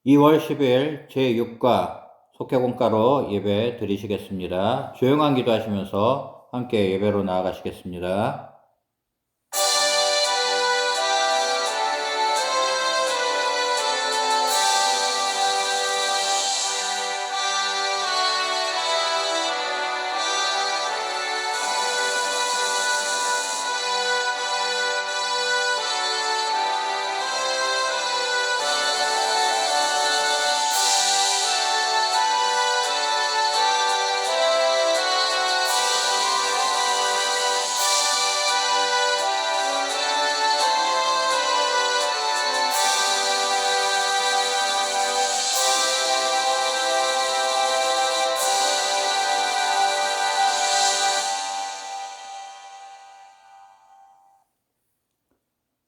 2월 10일 제6과 속회공가로 예배 드리시겠습니다. 조용한 기도하시면서 함께 예배로 나아가시겠습니다.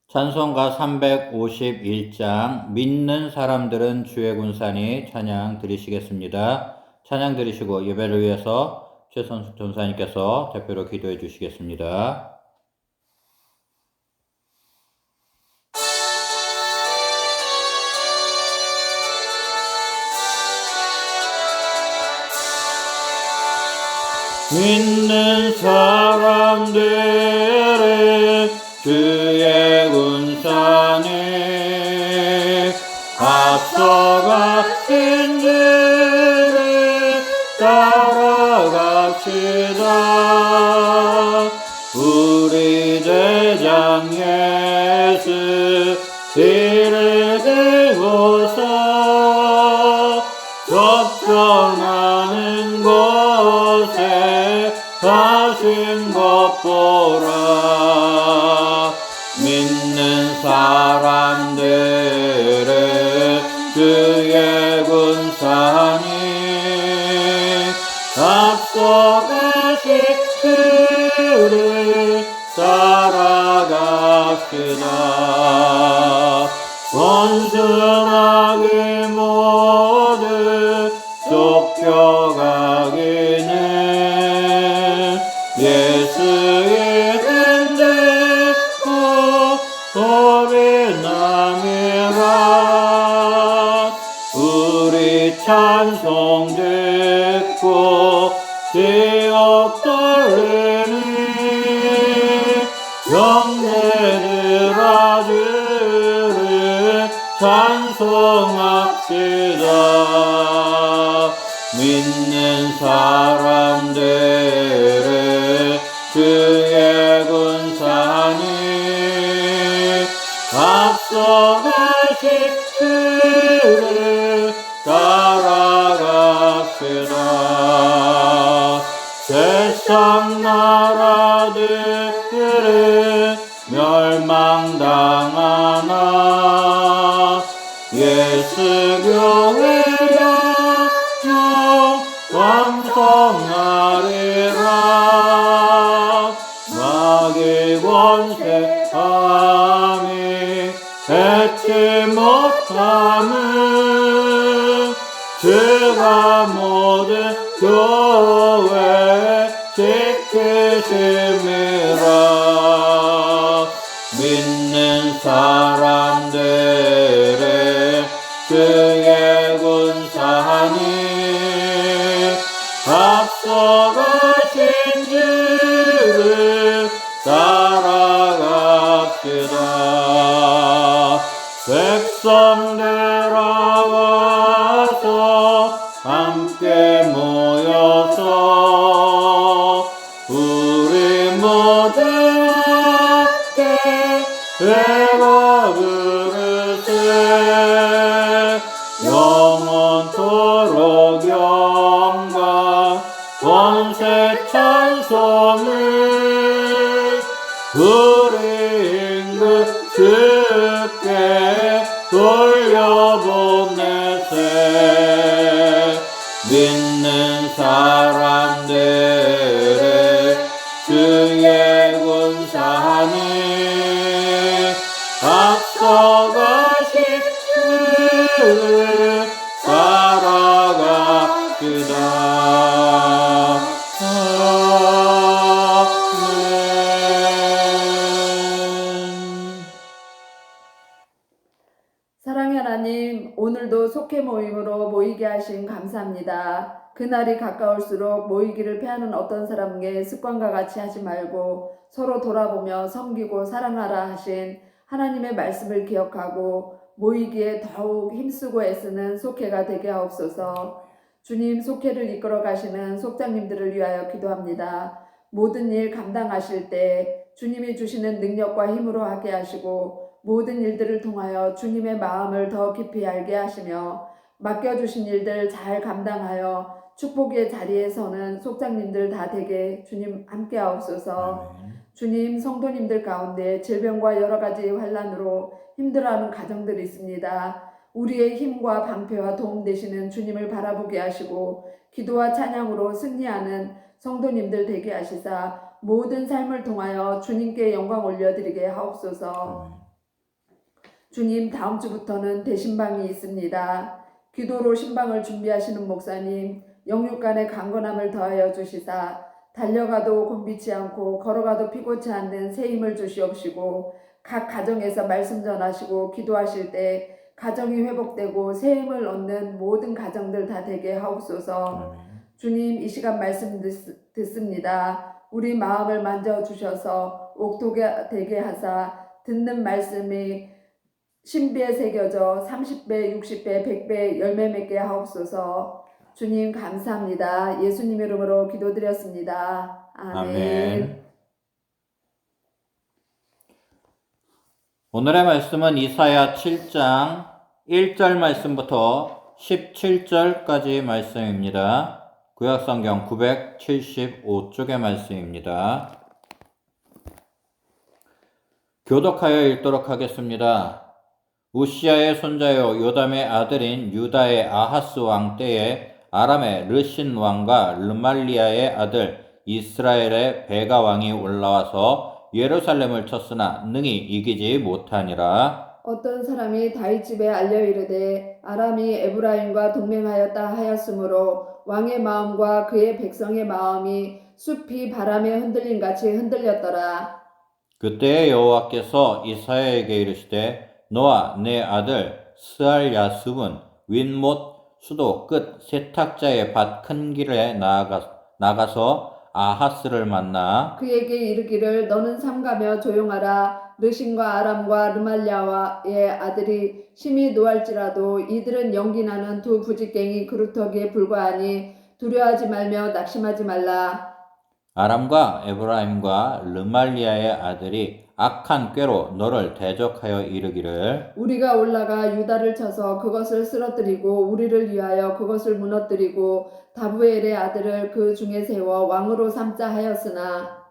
찬송가 351장 믿는 사람들은 주의 군사니 찬양 드리시겠습니다. 찬양 드리시고 예배를 위해서 최선숙 전사님께서 대표로 기도해 주시겠습니다. 믿는 사람들은 주의 군사니 앞서가신 주를 따라갑시다. 우리 대장 예수 이를 들고서 접전하는 곳에 가신 것 보라. 믿는 사람들은 주의 군사니 앞서가신 그를 따라갑시다. 원수마귀 모두 쫓겨가기는 예수의 흔들고 소리나미라. 우리 찬송 듣고 지옥 떨리니 영내들아 주를 찬송합시다. 믿는 사람들은 주의 군사니 앞서가신 주를 따라갑시다. 세상 나라들은 멸망당하나 예수 교회가 왕성하리라. 마귀 권세 감히 뱉지 못함은 주가 모든 교회 지키심이라. 믿는 사람들은 주의 군사니 앞서가신 주를 따라갑시다. 백성들아 와서 함께 모여서 우리 모두 함께 외워 부르세. 영원토록 영광 권세 찬송을 우리 임금 주께 돌려보내세. 믿는 사람들은 주의 군사니 앞서가신 주를 따라갑시다. 아멘. 사랑의 하나님, 오늘도 속회 모임으로 모이게 하신 감사합니다. 그날이 가까울수록 모이기를 피하는 어떤 사람에게 습관과 같이 하지 말고 서로 돌아보며 섬기고 사랑하라 하신 하나님의 말씀을 기억하고 모이기에 더욱 힘쓰고 애쓰는 속회가 되게 하옵소서. 주님, 속회를 이끌어 가시는 속장님들을 위하여 기도합니다. 모든 일 감당하실 때 주님이 주시는 능력과 힘으로 하게 하시고 모든 일들을 통하여 주님의 마음을 더 깊이 알게 하시며 맡겨주신 일들 잘 감당하여 축복의 자리에 서는 속장님들 다 되게 주님 함께 하옵소서. 주님, 성도님들 가운데 질병과 여러 가지 환난으로 힘들어하는 가정들이 있습니다. 우리의 힘과 방패와 도움 되시는 주님을 바라보게 하시고 기도와 찬양으로 승리하는 성도님들 되게 하시사 모든 삶을 통하여 주님께 영광 올려드리게 하옵소서. 주님, 다음 주부터는 대신방이 있습니다. 기도로 신방을 준비하시는 목사님, 영육간의 강건함을 더하여 주시사 달려가도 곤비치 않고 걸어가도 피곤치 않는 새 힘을 주시옵시고 각 가정에서 말씀 전하시고 기도하실 때 가정이 회복되고 새 힘을 얻는 모든 가정들 다 되게 하옵소서. 주님, 이 시간 말씀 듣습니다. 우리 마음을 만져주셔서 옥토가 되게 하사 듣는 말씀이 신비에 새겨져 30배, 60배, 100배 열매 맺게 하옵소서. 주님 감사합니다. 예수님 이름으로 기도드렸습니다. 아멘. 오늘의 말씀은 이사야 7장 1절 말씀부터 17절까지 말씀입니다. 구약성경 975쪽의 말씀입니다. 교독하여 읽도록 하겠습니다. 우시아의 손자요 요담의 아들인 유다의 아하스 왕 때에 아람의 르신 왕과 르말리아의 아들 이스라엘의 베가 왕이 올라와서 예루살렘을 쳤으나 능히 이기지 못하니라. 어떤 사람이 다윗 집에 알려 이르되 아람이 에브라임과 동맹하였다 하였으므로 왕의 마음과 그의 백성의 마음이 숲이 바람에 흔들림 같이 흔들렸더라. 그때 여호와께서 이사야에게 이르시되 너와 내 아들 스알야습은 윗못 수도 끝 세탁자의 밭 큰 길에 나가서 아하스를 만나 그에게 이르기를 너는 삼가며 조용하라. 르신과 아람과 르말리아의 아들이 심히 노할지라도 이들은 연기나는 두 부직갱이 그루터기에 불과하니 두려워하지 말며 낙심하지 말라. 아람과 에브라임과 르말리아의 아들이 악한 꾀로 너를 대적하여 이르기를 우리가 올라가 유다를 쳐서 그것을 쓰러뜨리고 우리를 위하여 그것을 무너뜨리고 다부엘의 아들을 그 중에 세워 왕으로 삼자 하였으나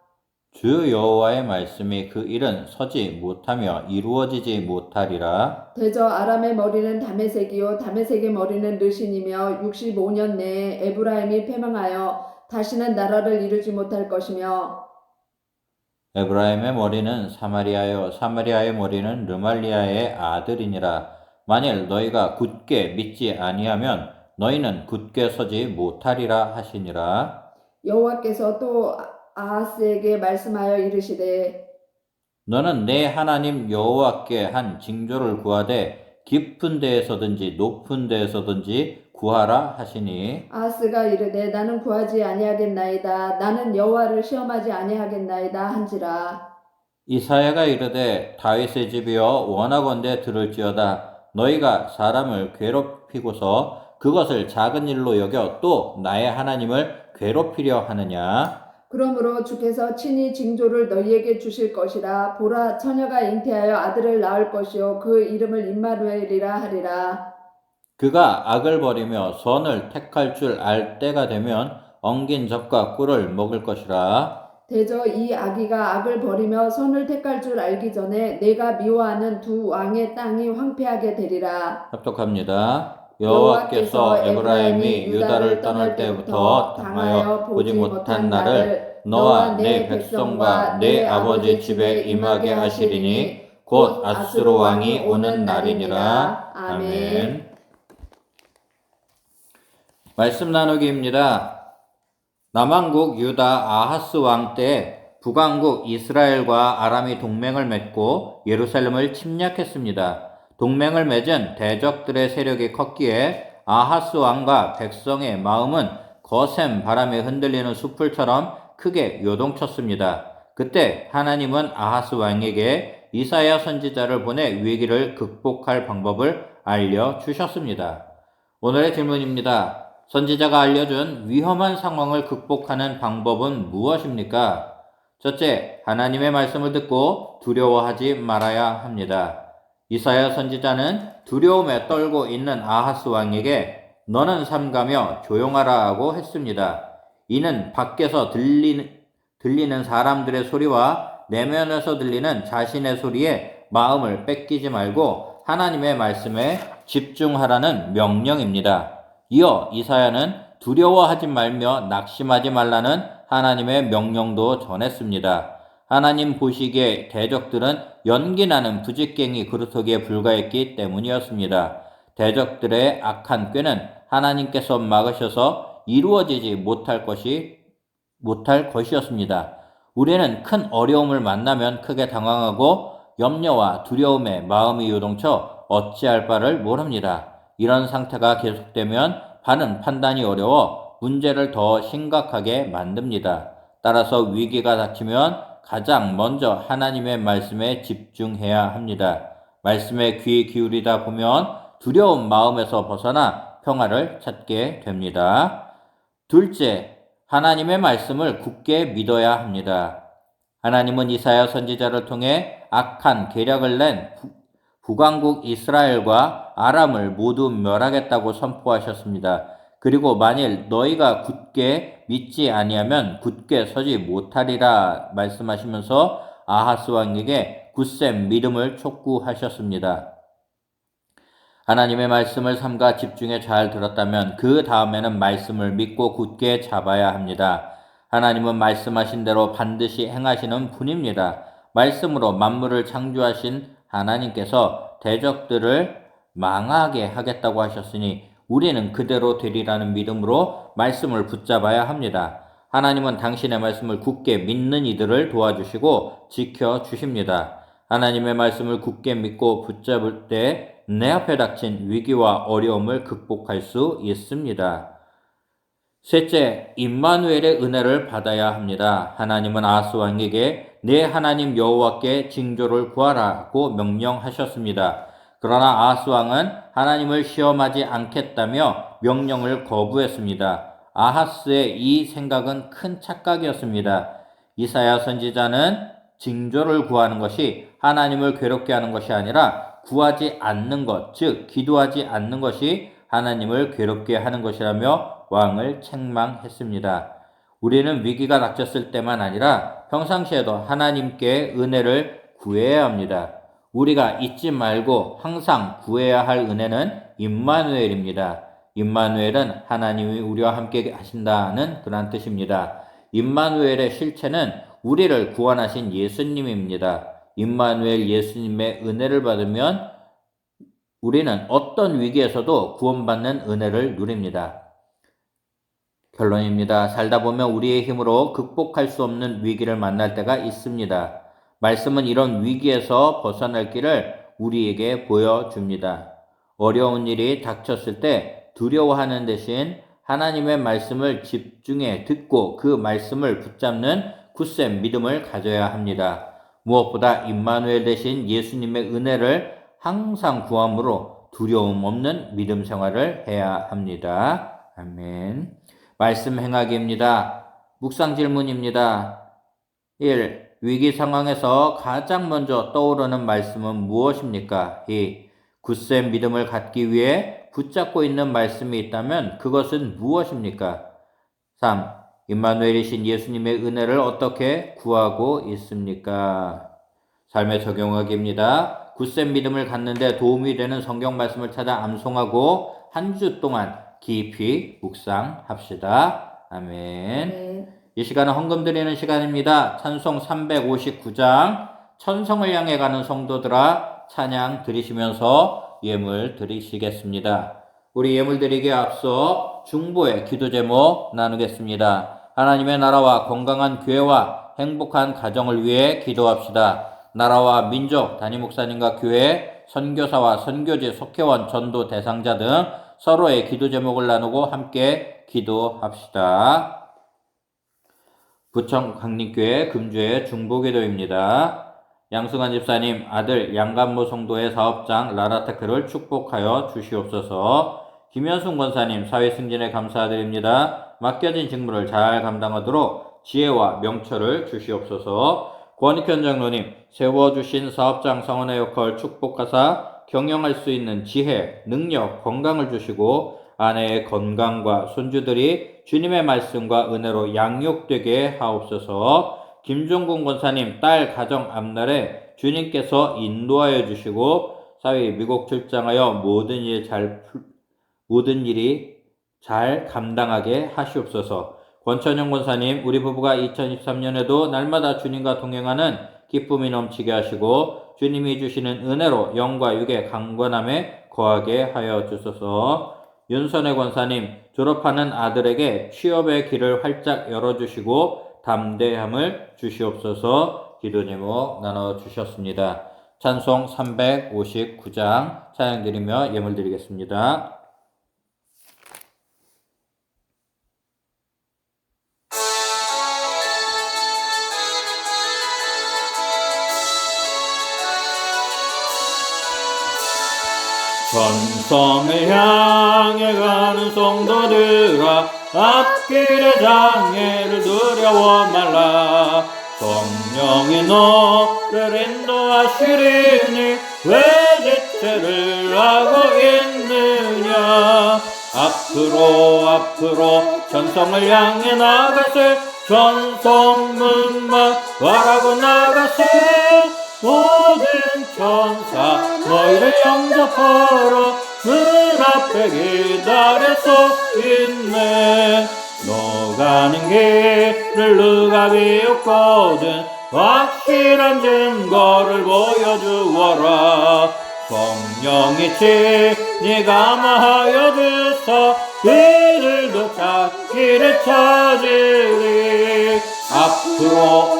주 여호와의 말씀이 그 일은 서지 못하며 이루어지지 못하리라. 대저 아람의 머리는 다메섹이요 다메섹의 머리는 르신이며 65년 내에 에브라임이 패망하여 다시는 나라를 이루지 못할 것이며 에브라임의 머리는 사마리아요 사마리아의 머리는 르말리아의 아들이니라. 만일 너희가 굳게 믿지 아니하면 너희는 굳게 서지 못하리라 하시니라. 여호와께서 또 아하스에게 말씀하여 이르시되 너는 내 하나님 여호와께 한 징조를 구하되 깊은 데에서든지 높은 데에서든지 구하라 하시니 아하스가 이르되 나는 구하지 아니하겠나이다. 나는 여호와를 시험하지 아니하겠나이다 한지라. 이사야가 이르되 다윗의 집이여 원하건대 들을지어다. 너희가 사람을 괴롭히고서 그것을 작은 일로 여겨 또 나의 하나님을 괴롭히려 하느냐. 그러므로 주께서 친히 징조를 너희에게 주실 것이라. 보라, 처녀가 잉태하여 아들을 낳을 것이요 그 이름을 임마누엘이라 하리라. 그가 악을 버리며 선을 택할 줄 알 때가 되면 엉긴 젖과 꿀을 먹을 것이라. 대저 이 아기가 악을 버리며 선을 택할 줄 알기 전에 내가 미워하는 두 왕의 땅이 황폐하게 되리라. 합독합니다. 여호와께서 에브라임이 유다를 떠날 때부터 당하여 보지 못한 나를 너와 내 백성과 내 아버지 집에 임하게 하시리니 곧 아수르 왕이 오는 날이니라. 아멘. 말씀 나누기입니다. 남왕국 유다 아하스 왕 때 북왕국 이스라엘과 아람이 동맹을 맺고 예루살렘을 침략했습니다. 동맹을 맺은 대적들의 세력이 컸기에 아하스 왕과 백성의 마음은 거센 바람에 흔들리는 숲을처럼 크게 요동쳤습니다. 그때 하나님은 아하스 왕에게 이사야 선지자를 보내 위기를 극복할 방법을 알려주셨습니다. 오늘의 질문입니다. 선지자가 알려준 위험한 상황을 극복하는 방법은 무엇입니까? 첫째, 하나님의 말씀을 듣고 두려워하지 말아야 합니다. 이사야 선지자는 두려움에 떨고 있는 아하스 왕에게 너는 삼가며 조용하라 하고 했습니다. 이는 밖에서 들리는 사람들의 소리와 내면에서 들리는 자신의 소리에 마음을 뺏기지 말고 하나님의 말씀에 집중하라는 명령입니다. 이어 이사야는 두려워하지 말며 낙심하지 말라는 하나님의 명령도 전했습니다. 하나님 보시기에 대적들은 연기나는 부직갱이 그루터기에 불과했기 때문이었습니다. 대적들의 악한 꾀는 하나님께서 막으셔서 이루어지지 못할 것이었습니다. 우리는 큰 어려움을 만나면 크게 당황하고 염려와 두려움에 마음이 요동쳐 어찌할 바를 모릅니다. 이런 상태가 계속되면 바른 판단이 어려워 문제를 더 심각하게 만듭니다. 따라서 위기가 닥치면 가장 먼저 하나님의 말씀에 집중해야 합니다. 말씀에 귀 기울이다 보면 두려운 마음에서 벗어나 평화를 찾게 됩니다. 둘째, 하나님의 말씀을 굳게 믿어야 합니다. 하나님은 이사야 선지자를 통해 악한 계략을 낸 북왕국 이스라엘과 아람을 모두 멸하겠다고 선포하셨습니다. 그리고 만일 너희가 굳게 믿지 아니하면 굳게 서지 못하리라 말씀하시면서 아하스 왕에게 굳센 믿음을 촉구하셨습니다. 하나님의 말씀을 삼가 집중해 잘 들었다면 그 다음에는 말씀을 믿고 굳게 잡아야 합니다. 하나님은 말씀하신 대로 반드시 행하시는 분입니다. 말씀으로 만물을 창조하신 하나님께서 대적들을 망하게 하겠다고 하셨으니 우리는 그대로 되리라는 믿음으로 말씀을 붙잡아야 합니다. 하나님은 당신의 말씀을 굳게 믿는 이들을 도와주시고 지켜주십니다. 하나님의 말씀을 굳게 믿고 붙잡을 때 내 앞에 닥친 위기와 어려움을 극복할 수 있습니다. 셋째, 임마누엘의 은혜를 받아야 합니다. 하나님은 아하스 왕에게 내 하나님 여호와께 징조를 구하라고 명령하셨습니다. 그러나 아하스 왕은 하나님을 시험하지 않겠다며 명령을 거부했습니다. 아하스의 이 생각은 큰 착각이었습니다. 이사야 선지자는 징조를 구하는 것이 하나님을 괴롭게 하는 것이 아니라 구하지 않는 것, 즉 기도하지 않는 것이 하나님을 괴롭게 하는 것이라며 왕을 책망했습니다. 우리는 위기가 닥쳤을 때만 아니라 평상시에도 하나님께 은혜를 구해야 합니다. 우리가 잊지 말고 항상 구해야 할 은혜는 임마누엘입니다. 임마누엘은 하나님이 우리와 함께 하신다는 그런 뜻입니다. 임마누엘의 실체는 우리를 구원하신 예수님입니다. 임마누엘 예수님의 은혜를 받으면 우리는 어떤 위기에서도 구원받는 은혜를 누립니다. 결론입니다. 살다 보면 우리의 힘으로 극복할 수 없는 위기를 만날 때가 있습니다. 말씀은 이런 위기에서 벗어날 길을 우리에게 보여줍니다. 어려운 일이 닥쳤을 때 두려워하는 대신 하나님의 말씀을 집중해 듣고 그 말씀을 붙잡는 굳센 믿음을 가져야 합니다. 무엇보다 임마누엘 대신 예수님의 은혜를 항상 구함으로 두려움 없는 믿음 생활을 해야 합니다. 아멘. 말씀 행하기입니다. 묵상 질문입니다. 1. 위기 상황에서 가장 먼저 떠오르는 말씀은 무엇입니까? 2. 굳센 믿음을 갖기 위해 붙잡고 있는 말씀이 있다면 그것은 무엇입니까? 3. 임마누엘이신 예수님의 은혜를 어떻게 구하고 있습니까? 삶에 적용하기입니다. 굳센 믿음을 갖는데 도움이 되는 성경 말씀을 찾아 암송하고 한 주 동안 깊이 묵상합시다. 아멘. 네. 이 시간은 헌금 드리는 시간입니다. 찬송 359장 천성을 향해 가는 성도들아 찬양 드리시면서 예물 드리시겠습니다. 우리 예물 드리기에 앞서 중보의 기도 제목 나누겠습니다. 하나님의 나라와 건강한 교회와 행복한 가정을 위해 기도합시다. 나라와 민족, 담임 목사님과 교회, 선교사와 선교지 속회원 전도 대상자 등 서로의 기도 제목을 나누고 함께 기도합시다. 부천 강림교회 금주의 중보기도입니다. 양승환 집사님 아들 양간모 성도의 사업장 라라테크를 축복하여 주시옵소서. 김현순 권사님 사회 승진에 감사드립니다. 맡겨진 직무를 잘 감당하도록 지혜와 명철을 주시옵소서. 권익현 장로님 세워주신 사업장 성원의 역할 축복하사 경영할 수 있는 지혜, 능력, 건강을 주시고 아내의 건강과 손주들이 주님의 말씀과 은혜로 양육되게 하옵소서. 김종군 권사님 딸 가정 앞날에 주님께서 인도하여 주시고 사회 미국 출장하여 모든 일이 잘 감당하게 하시옵소서. 권천영 권사님 우리 부부가 2023년에도 날마다 주님과 동행하는 기쁨이 넘치게 하시고 주님이 주시는 은혜로 영과 육의 강건함에 거하게 하여 주소서. 윤선혜 권사님 졸업하는 아들에게 취업의 길을 활짝 열어주시고 담대함을 주시옵소서. 기도 제목 나눠주셨습니다. 찬송 359장 찬양드리며 예물 드리겠습니다. 전성을 향해 가는 성도들아 앞길의 장애를 두려워 말라. 성령이 너를 인도하시리니 왜 지체를 하고 있느냐. 앞으로 전성을 향해 나가세. 전성문만 바라고 나가세. 모든 천사 너희를 영접하러 문 앞에 기다려서 있네. 너 가는 길을 누가 비웃거든 확실한 증거를 보여주어라. 성령이 친히 감화하여 주사 그들도 찾기를 찾으리.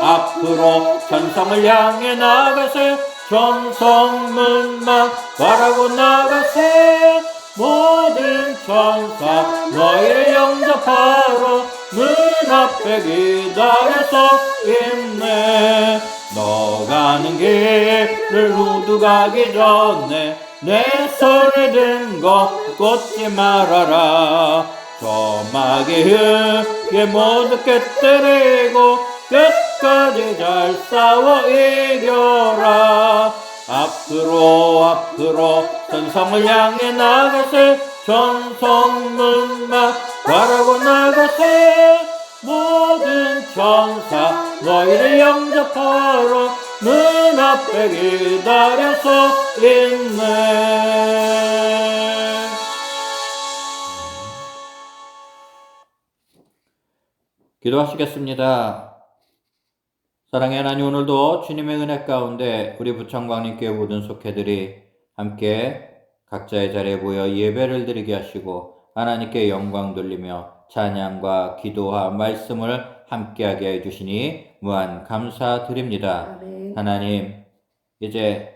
앞으로 전성을 향해 나가세. 전성문만 바라고 나가세. 모든 천사 너희를 영접하러 문 앞에 기다려서 있네. 너 가는 길을 누구 가기 전에 내 손에 든 것 꽂지 말아라. 저마귀 흙에 모두 깨뜨리고 끝까지 잘 싸워 이겨라. 앞으로 전성을 향해 나가세. 전성문만 바라고 나가세. 모든 천사 너희를 영접하러 문 앞에 기다려서 있네. 기도하시겠습니다. 사랑의 하나님, 오늘도 주님의 은혜 가운데 우리 부천광림교회 모든 속회들이 함께 각자의 자리에 모여 예배를 드리게 하시고 하나님께 영광 돌리며 찬양과 기도와 말씀을 함께하게 해주시니 무한 감사드립니다. 아멘. 하나님, 이제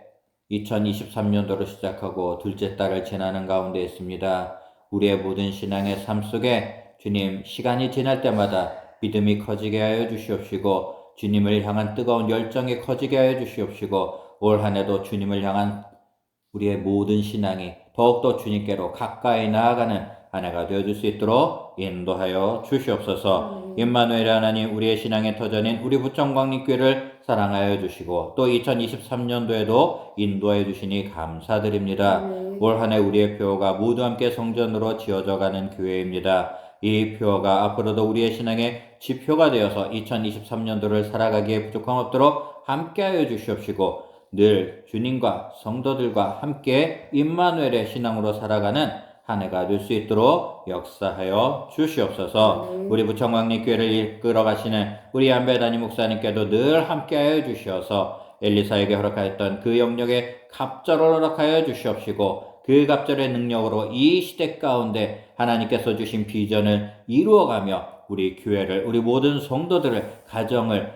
2023년도를 시작하고 둘째 달을 지나는 가운데 있습니다. 우리의 모든 신앙의 삶 속에 주님, 시간이 지날 때마다 믿음이 커지게 하여 주시옵시고 주님을 향한 뜨거운 열정이 커지게 하여 주시옵시고 올 한 해도 주님을 향한 우리의 모든 신앙이 더욱더 주님께로 가까이 나아가는 한 해가 되어줄 수 있도록 인도하여 주시옵소서. 임마누엘 하나님, 우리의 신앙의 터전인 우리 부천광림교회를 사랑하여 주시고 또 2023년도에도 인도하여 주시니 감사드립니다. 올 한 해 우리의 표어가 모두 함께 성전으로 지어져 가는 교회입니다. 이 표어가 앞으로도 우리의 신앙의 지표가 되어서 2023년도를 살아가기에 부족함 없도록 함께하여 주시옵시고 늘 주님과 성도들과 함께 임마누엘의 신앙으로 살아가는 한 해가 될 수 있도록 역사하여 주시옵소서. 우리 부천광림교회를 이끌어 가시는 우리 안배 담임 목사님께도 늘 함께하여 주시어서 엘리사에게 허락하였던 그 영역에 갑절을 허락하여 주시옵시고 그 갑절의 능력으로 이 시대 가운데 하나님께서 주신 비전을 이루어가며 우리 교회를, 우리 모든 성도들을, 가정을,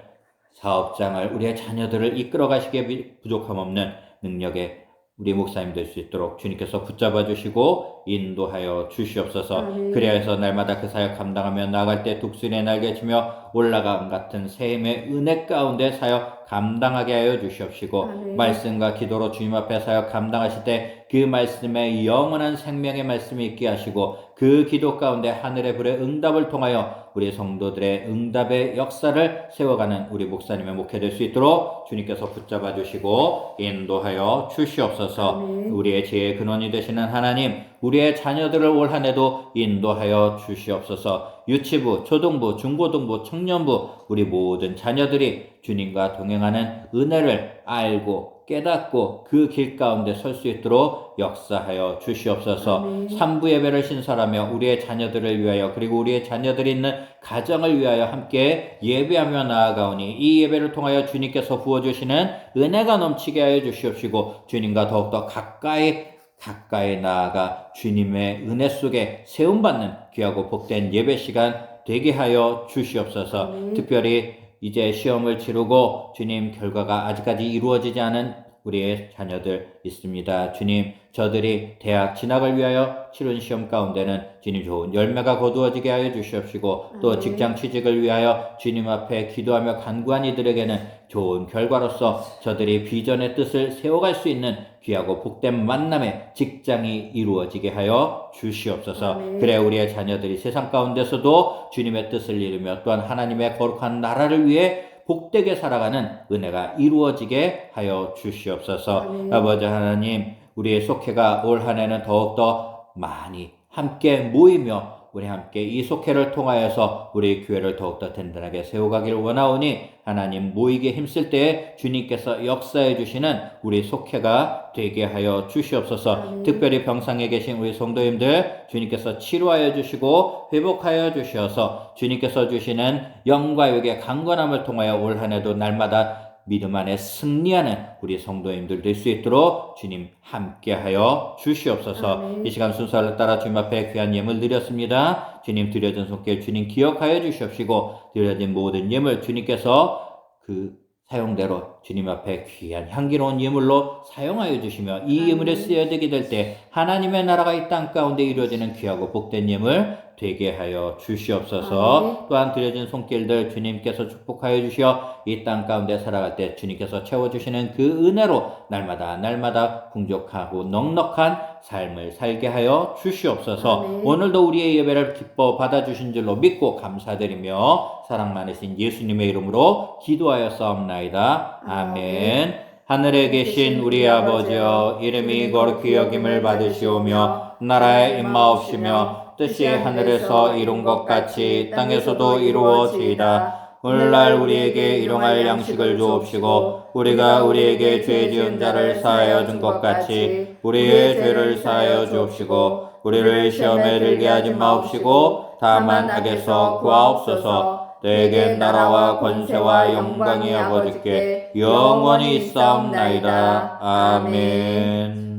사업장을, 우리의 자녀들을 이끌어 가시기에 부족함 없는 능력의 우리 목사님 될 수 있도록 주님께서 붙잡아 주시고 인도하여 주시옵소서. 아멘. 그리하여서 날마다 그 사역 감당하며 나아갈 때 독수리에 날개치며 올라감 같은 샘의 은혜 가운데 사역 감당하게 하여 주시옵시고 아멘. 말씀과 기도로 주님 앞에 사역 감당하실 때 그 말씀에 영원한 생명의 말씀이 있게 하시고 그 기도 가운데 하늘의 불의 응답을 통하여 우리 성도들의 응답의 역사를 세워가는 우리 목사님의 목회 될 수 있도록 주님께서 붙잡아 주시고 인도하여 주시옵소서. 아멘. 우리의 지혜의 근원이 되시는 하나님, 우리의 자녀들을 올 한 해도 인도하여 주시옵소서. 유치부, 초등부, 중고등부, 청년부 우리 모든 자녀들이 주님과 동행하는 은혜를 알고 깨닫고 그 길 가운데 설 수 있도록 역사하여 주시옵소서. 아멘. 3부 예배를 신설하며 우리의 자녀들을 위하여 그리고 우리의 자녀들이 있는 가정을 위하여 함께 예배하며 나아가오니 이 예배를 통하여 주님께서 부어주시는 은혜가 넘치게 하여 주시옵시고 주님과 더욱더 가까이 나아가 주님의 은혜 속에 세움받는 귀하고 복된 예배 시간 되게 하여 주시옵소서. 아멘. 특별히 이제 시험을 치르고 주님 결과가 아직까지 이루어지지 않은 우리의 자녀들 있습니다. 주님, 저들이 대학 진학을 위하여 치른 시험 가운데는 주님 좋은 열매가 거두어지게 하여 주시옵시고 또 아멘. 직장 취직을 위하여 주님 앞에 기도하며 간구한 이들에게는 좋은 결과로서 저들이 비전의 뜻을 세워갈 수 있는 귀하고 복된 만남의 직장이 이루어지게 하여 주시옵소서. 아멘. 그래 우리의 자녀들이 세상 가운데서도 주님의 뜻을 이루며 또한 하나님의 거룩한 나라를 위해 복되게 살아가는 은혜가 이루어지게 하여 주시옵소서. 아멘. 아버지 하나님, 우리의 속회가 올 한 해는 더욱더 많이 함께 모이며 우리 함께 이 속회를 통하여서 우리 교회를 더욱더 든든하게 세워가기를 원하오니 하나님 모이게 힘쓸 때에 주님께서 역사해 주시는 우리 속회가 되게 하여 주시옵소서. 아멘. 특별히 병상에 계신 우리 성도님들 주님께서 치료하여 주시고 회복하여 주셔서 주님께서 주시는 영과 육의 강건함을 통하여 올 한 해도 날마다 믿음 안에 승리하는 우리 성도님들 될 수 있도록 주님 함께하여 주시옵소서. 아멘. 이 시간 순서를 따라 주님 앞에 귀한 예물 드렸습니다. 주님 드려진 손길 주님 기억하여 주시옵시고 드려진 모든 예물 주님께서 그 사용대로 주님 앞에 귀한 향기로운 예물로 사용하여 주시며 이 예물에 쓰여지게 될 때 하나님의 나라가 이 땅 가운데 이루어지는 귀하고 복된 예물 되게 하여 주시옵소서. 아멘. 또한 드려진 손길들 주님께서 축복하여 주시어 이 땅 가운데 살아갈 때 주님께서 채워주시는 그 은혜로 날마다 풍족하고 넉넉한 삶을 살게 하여 주시옵소서. 아멘. 오늘도 우리의 예배를 기뻐 받아주신 줄로 믿고 감사드리며 사랑 많으신 예수님의 이름으로 기도하였사옵나이다. 아멘. 하늘에 계신 우리 아버지여, 이름이 거룩히 여김을 받으시오며 나라의 임마옵시며 뜻이 하늘에서 이룬 것 같이 땅에서도 이루어지이다. 오늘날 우리에게 일용할 양식을 주옵시고 우리가 우리에게 죄 지은 자를 사하여 준 것 같이 우리의 죄를 사하여 주옵시고 우리를 시험에 들게 하지 마옵시고 다만 악에서 구하옵소서. 내게 나라와 권세와 영광이 아버지께 영원히 있사옵나이다. 아멘.